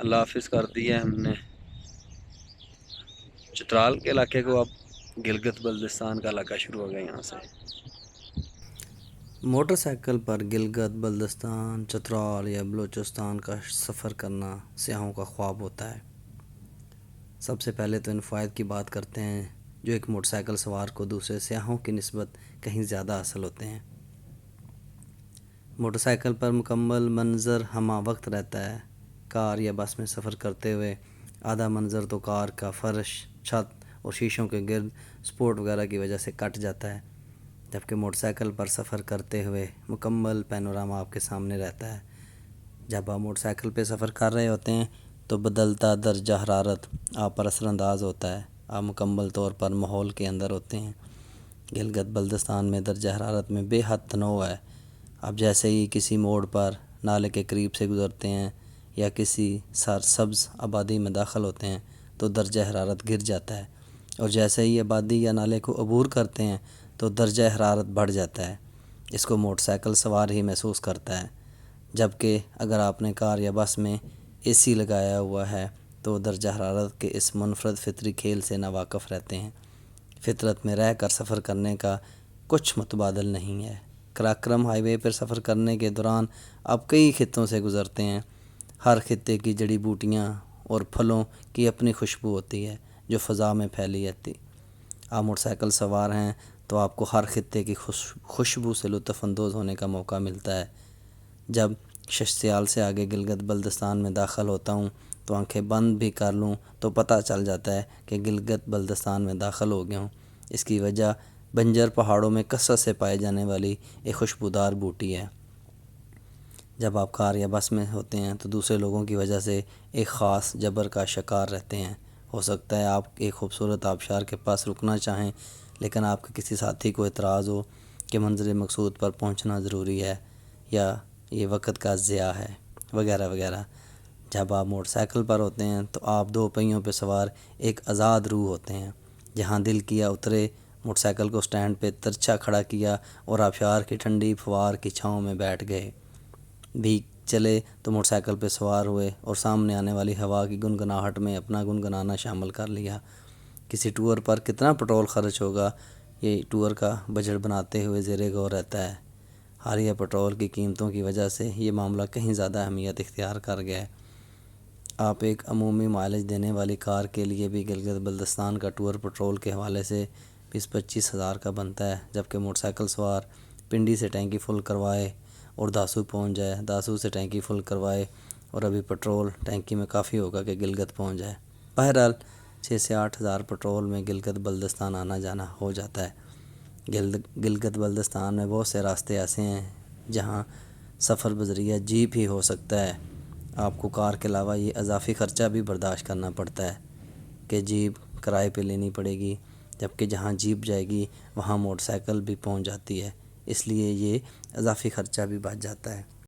اللہ حافظ کر دیا ہے ہم نے چترال کے علاقے کو، اب گلگت بلتستان کا علاقہ شروع ہو گیا یہاں سے۔ موٹر سائیکل پر گلگت بلتستان، چترال یا بلوچستان کا سفر کرنا سیاحوں کا خواب ہوتا ہے۔ سب سے پہلے تو ان فوائد کی بات کرتے ہیں جو ایک موٹر سائیکل سوار کو دوسرے سیاحوں کی نسبت کہیں زیادہ حاصل ہوتے ہیں۔ موٹر سائیکل پر مکمل منظر ہمہ وقت رہتا ہے۔ کار یا بس میں سفر کرتے ہوئے آدھا منظر تو کار کا فرش، چھت اور شیشوں کے گرد سپورٹ وغیرہ کی وجہ سے کٹ جاتا ہے، جبکہ موٹر سائیکل پر سفر کرتے ہوئے مکمل پینوراما آپ کے سامنے رہتا ہے۔ جب آپ موٹر سائیکل پہ سفر کر رہے ہوتے ہیں تو بدلتا درجہ حرارت آپ پر اثر انداز ہوتا ہے، آپ مکمل طور پر ماحول کے اندر ہوتے ہیں۔ گلگت بلتستان میں درجہ حرارت میں بے حد تنوع ہے۔ آپ جیسے ہی کسی موڑ پر نالے کے قریب سے گزرتے ہیں یا کسی سرسبز آبادی میں داخل ہوتے ہیں تو درجہ حرارت گر جاتا ہے، اور جیسے ہی آبادی یا نالے کو عبور کرتے ہیں تو درجہ حرارت بڑھ جاتا ہے۔ اس کو موٹر سائیکل سوار ہی محسوس کرتا ہے، جبکہ اگر آپ نے کار یا بس میں اے سی لگایا ہوا ہے تو درجہ حرارت کے اس منفرد فطری کھیل سے ناواقف رہتے ہیں۔ فطرت میں رہ کر سفر کرنے کا کچھ متبادل نہیں ہے۔ کراکرم ہائی وے پر سفر کرنے کے دوران آپ کئی خطوں سے گزرتے ہیں۔ ہر خطے کی جڑی بوٹیاں اور پھلوں کی اپنی خوشبو ہوتی ہے جو فضا میں پھیلی رہتی۔ آپ موٹر سائیکل سوار ہیں تو آپ کو ہر خطے کی خوشبو سے لطف اندوز ہونے کا موقع ملتا ہے۔ جب ششتیال سے آگے گلگت بلتستان میں داخل ہوتا ہوں تو آنکھیں بند بھی کر لوں تو پتہ چل جاتا ہے کہ گلگت بلتستان میں داخل ہو گیا ہوں۔ اس کی وجہ بنجر پہاڑوں میں کثرت سے پائے جانے والی ایک خوشبودار بوٹی ہے۔ جب آپ کار یا بس میں ہوتے ہیں تو دوسرے لوگوں کی وجہ سے ایک خاص جبر کا شکار رہتے ہیں۔ ہو سکتا ہے آپ ایک خوبصورت آبشار کے پاس رکنا چاہیں، لیکن آپ کے کسی ساتھی کو اعتراض ہو کہ منزل مقصود پر پہنچنا ضروری ہے یا یہ وقت کا ضیاع ہے، وغیرہ وغیرہ۔ جب آپ موٹر سائیکل پر ہوتے ہیں تو آپ دو پہیوں پہ سوار ایک آزاد روح ہوتے ہیں۔ جہاں دل کیا اترے، موٹر سائیکل کو سٹینڈ پہ ترچھا کھڑا کیا اور آبشار کی ٹھنڈی پھوار کی چھاؤں میں بیٹھ گئے۔ بھی چلے تو موٹر سائیکل پہ سوار ہوئے اور سامنے آنے والی ہوا کی گنگناہٹ میں اپنا گنگنانا شامل کر لیا۔ کسی ٹور پر کتنا پٹرول خرچ ہوگا، یہ ٹور کا بجٹ بناتے ہوئے زیر غور رہتا ہے۔ حالیہ پٹرول کی قیمتوں کی وجہ سے یہ معاملہ کہیں زیادہ اہمیت اختیار کر گیا ہے۔ آپ ایک عمومی مائلیج دینے والی کار کے لیے بھی گلگت بلتستان کا ٹور پٹرول کے حوالے سے 20-25 ہزار کا بنتا ہے، جبکہ موٹر سائیکل سوار پنڈی سے ٹینکی فل کروائے اور داسو پہنچ جائے، داسو سے ٹینکی فل کروائے اور ابھی پٹرول ٹینکی میں کافی ہوگا کہ گلگت پہنچ جائے۔ بہرحال 6 سے 8 ہزار پٹرول میں گلگت بلتستان آنا جانا ہو جاتا ہے۔ گلگت بلتستان میں بہت سے راستے ایسے ہیں جہاں سفر بذریعہ جیپ ہی ہو سکتا ہے۔ آپ کو کار کے علاوہ یہ اضافی خرچہ بھی برداشت کرنا پڑتا ہے کہ جیپ کرائے پہ لینی پڑے گی، جبکہ جہاں جیپ جائے گی وہاں موٹر سائیکل بھی پہنچ جاتی ہے، اس لیے یہ اضافی خرچہ بھی بچ جاتا ہے۔